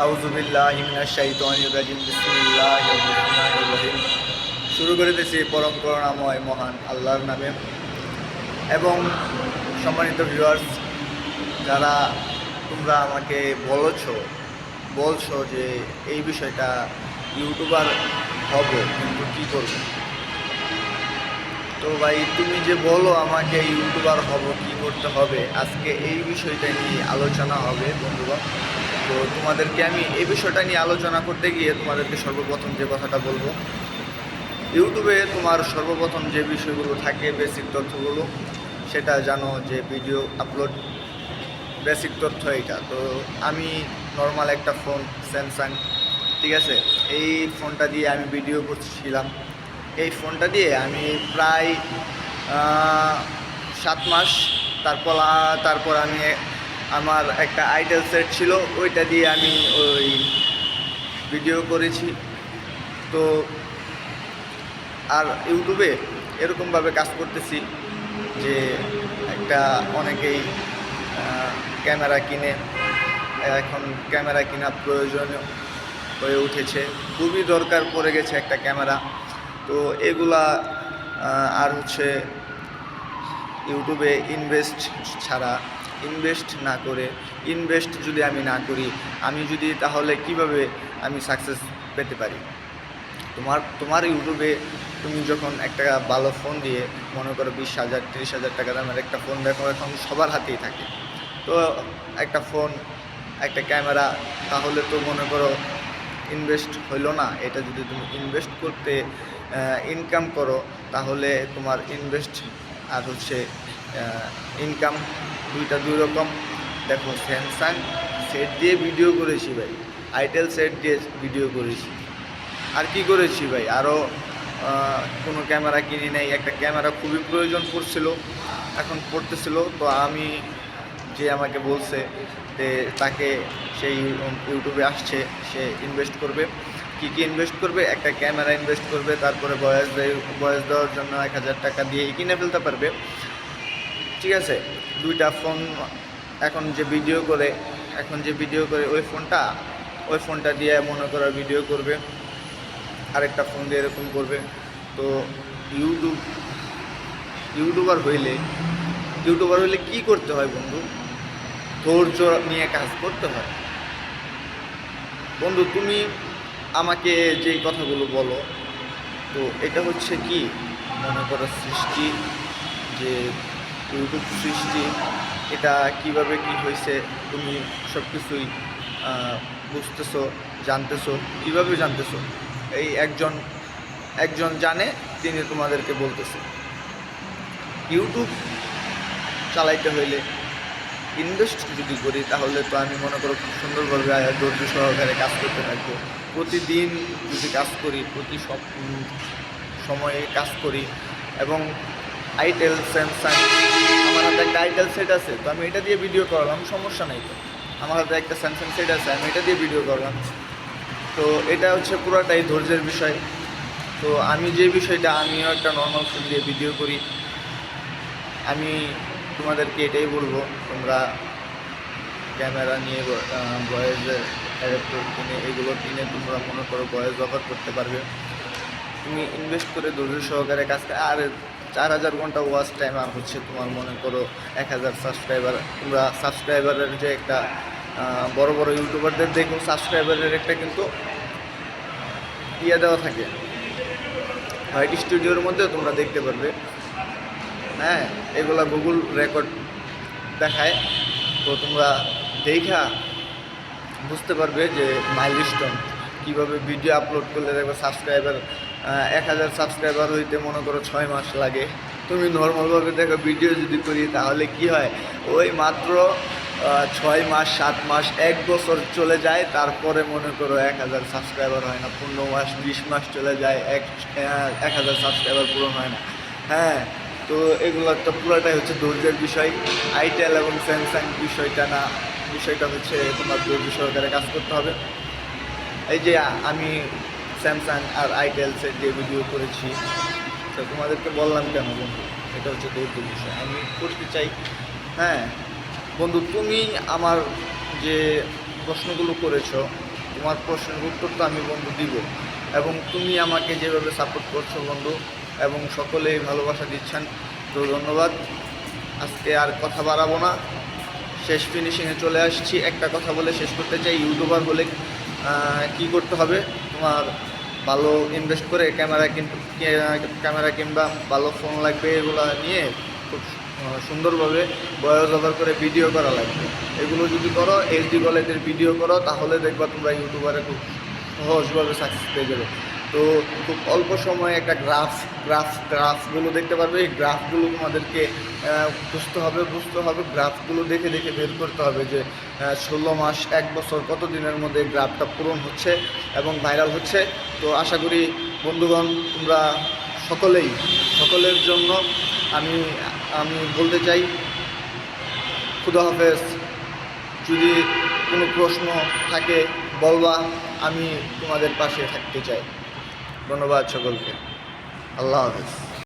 আউযুবিল্লাহি মিনাশ শাইতানির রাজিম বিসমিল্লাহির রহমানির রহিম। শুরু করে দিয়েছি পরম করুণাময় মহান আল্লাহর নামে। এবং সম্মানিত ভিউয়ার্স, যারা তোমরা আমাকে বলছো যে এই বিষয়টা ইউটিউবার হব, কিন্তু কী করব। তো ভাই, তুমি যে বলো আমাকে ইউটিউবার হব, কি করতে হবে, আজকে এই বিষয়টা নিয়ে আলোচনা হবে বন্ধুগণ। তো তোমাদেরকে আমি এই বিষয়টা নিয়ে আলোচনা করতে গিয়ে তোমাদেরকে সর্বপ্রথম যে কথাটা বলবো, ইউটিউবে তোমার সর্বপ্রথম যে বিষয়গুলো থাকে, বেসিক তথ্যগুলো, সেটা জানো যে ভিডিও আপলোড বেসিক তথ্য এইটা। তো আমি নর্মাল একটা ফোন স্যামসাং, ঠিক আছে, এই ফোনটা দিয়ে আমি ভিডিও করছিলাম। এই ফোনটা দিয়ে আমি প্রায় 7 মাস, তারপর আমি আমার একটা আইটেল সেট ছিল, ওইটা দিয়ে আমি ওই ভিডিও করেছি। তো আর ইউটিউবে এরকমভাবে কাজ করতেছি যে অনেকেই ক্যামেরা কিনে, এখন ক্যামেরা কেনা প্রয়োজনীয় হয়ে উঠেছে, খুবই দরকার পড়ে গেছে একটা ক্যামেরা। তো এগুলা আর হচ্ছে ইউটিউবে ইনভেস্ট যদি আমি না করি, তাহলে কিভাবে আমি সাকসেস পেতে পারি। তোমার ইউটিউবে তুমি যখন একটা ভালো ফোন দিয়ে, মনে করো 20,000 30,000 টাকা দামের একটা ফোন দেখো, এখন সবার হাতেই থাকে। তো একটা ফোন, একটা ক্যামেরা, তাহলে তো মনে করো ইনভেস্ট হইলো না। এটা যদি তুমি ইনভেস্ট করতে ইনকাম করো, তাহলে তোমার ইনভেস্ট আর হচ্ছে ইনকাম দুই রকম। দেখো, স্যামসাং সেট দিয়ে ভিডিও করেছি ভাই, আইটেল সেট দিয়ে ভিডিও করেছি, আর কি করেছি ভাই, আরও কোনো ক্যামেরা কিনি নাই। একটা ক্যামেরা খুবই প্রয়োজন পড়তেছিল। তো আমি, যে আমাকে বলছে যে তাকে সেই ইউটিউবে আসছে, সে ইনভেস্ট করবে। কী ইনভেস্ট করবে? একটা ক্যামেরা ইনভেস্ট করবে, তারপরে ভয়েস দেওয়ার জন্য 1,000 টাকা দিয়ে কিনে ফেলতে পারবে, ঠিক আছে। দুইটা ফোন এখন যে ভিডিও করে ওই ফোনটা দিয়ে মনে করো ভিডিও করবে, আরেকটা ফোন দিয়ে এরকম করবে। তো ইউটিউবার হইলে কি করতে হয় বন্ধু? ধৈর্য নিয়ে কাজ করতে হয় বন্ধু। তুমি আমাকে যেই কথাগুলো বলো, তো এটা হচ্ছে কি, মনে করো সৃষ্টি, যে ইউটিউব সৃষ্টি, এটা কিভাবে কি হয়েছে, তুমি সব কিছুই বুঝতেছো, জানতেছো। কীভাবে জানতেছো? এই একজন জানে, তিনি তোমাদেরকে বলতেছে। ইউটিউব চালাইতে হইলে ইনভেস্ট যদি করি, তাহলে তো আমি মনে করো খুব সুন্দরভাবে ধৈর্য সহকারে কাজ করতে থাকবো। প্রতিদিন যদি কাজ করি, সব সময়ে কাজ করি, এবং আইটেল স্যামসাং, আমার হাতে একটা আইটেল সেট আছে, তো আমি এটা দিয়ে ভিডিও করলাম, সমস্যা নেই। তো আমার হাতে একটা স্যামসাং সেট আছে, আমি এটা দিয়ে ভিডিও করলাম। তো এটা হচ্ছে পুরোটাই ধৈর্যের বিষয়। তো আমি যে বিষয়টা, আমিও একটা নর্মাল ফোন দিয়ে ভিডিও করি। আমি তোমাদেরকে এটাই বলবো, তোমরা ক্যামেরা নিয়ে, ভয়েস অ্যাডাপ্টার কিনে তোমরা মনে করো ভয়েস ব্যবহার করতে পারবে। তুমি ইনভেস্ট করে ধৈর্য সহকারে কাজটা, আর 4,000 ঘন্টা ওয়াচ টাইম, আর হচ্ছে তোমার মনে করো 1,000 সাবস্ক্রাইবার। তোমরা সাবস্ক্রাইবারের যে একটা বড় বড় ইউটিউবারদের দেখো, সাবস্ক্রাইবারের একটা কিন্তু দেওয়া থাকে, হোয়াইট স্টুডিওর মধ্যে তোমরা দেখতে পারবে। হ্যাঁ, এগুলা গুগল রেকর্ড দেখায়। তো তোমরা দেখা বুঝতে পারবে যে মাইলস্টোন কীভাবে ভিডিও আপলোড করলে দেখবে সাবস্ক্রাইবার 1,000 সাবস্ক্রাইবার হইতে মনে করো 6 মাস লাগে। তুমি নর্মালভাবে দেখো, ভিডিও যদি করি তাহলে কি হয়, ওই মাত্র 6 মাস, 7 মাস, 1 বছর চলে যায়, তারপরে মনে করো 1,000 সাবস্ক্রাইবার হয় না। 15 মাস, 20 মাস চলে যায়, 1,000 সাবস্ক্রাইবার পূরণ হয় না। হ্যাঁ, তো এগুলো তো পুরোটাই হচ্ছে ধৈর্যের বিষয়। আইটেল এবং স্যামসাং বিষয়টা হচ্ছে তোমার ধৈর্য সহকারে কাজ করতে হবে। এই যে আমি স্যামসাং আর আইটেল সেট দিয়ে ভিডিও করেছি, তো তোমাদেরকে বললাম কেন বন্ধু, এটা হচ্ছে ধৈর্য বিষয়, আমি করতে চাই। হ্যাঁ বন্ধু, তুমি আমার যে প্রশ্নগুলো করেছো, তোমার প্রশ্নের উত্তর তো আমি বন্ধু দিব, এবং তুমি আমাকে যেভাবে সাপোর্ট করছো বন্ধু, এবং সকলেই ভালোবাসা দিচ্ছেন, তো ধন্যবাদ। আজকে আর কথা বাড়াবো না, শেষ ফিনিশিংয়ে চলে আসছি। একটা কথা বলে শেষ করতে চাই, ইউটিউবার হলে কি করতে হবে, তোমার ভালো ইনভেস্ট করে ক্যামেরা কিংবা ভালো ফোন লাগবে, এগুলো নিয়ে খুব সুন্দরভাবে ভয়েস ওভার করে ভিডিও করা লাগবে। এগুলো যদি করো, এইচডি কোয়ালিটির ভিডিও করো, তাহলে দেখবা তোমরা ইউটিউবারে খুব সহজভাবে সাকসেস পেয়ে যাবে। তো খুব অল্প সময়ে একটা গ্রাফগুলো দেখতে পারবে। এই গ্রাফগুলো তোমাদেরকে বুঝতে হবে, গ্রাফগুলো দেখে দেখে বের করতে হবে যে 16 মাস 1 বছর কত দিনের মধ্যে গ্রাফটা পূরণ হচ্ছে এবং ভাইরাল হচ্ছে। তো আশা করি বন্ধুগণ, তোমরা সকলের জন্য আমি আমি বলতে চাই, খুদা হাফেজ। যদি কোনো প্রশ্ন থাকে বলবা, আমি তোমাদের পাশে থাকতে চাই। ধন্যবাদ সকলকে। আল্লাহ হাফেজ।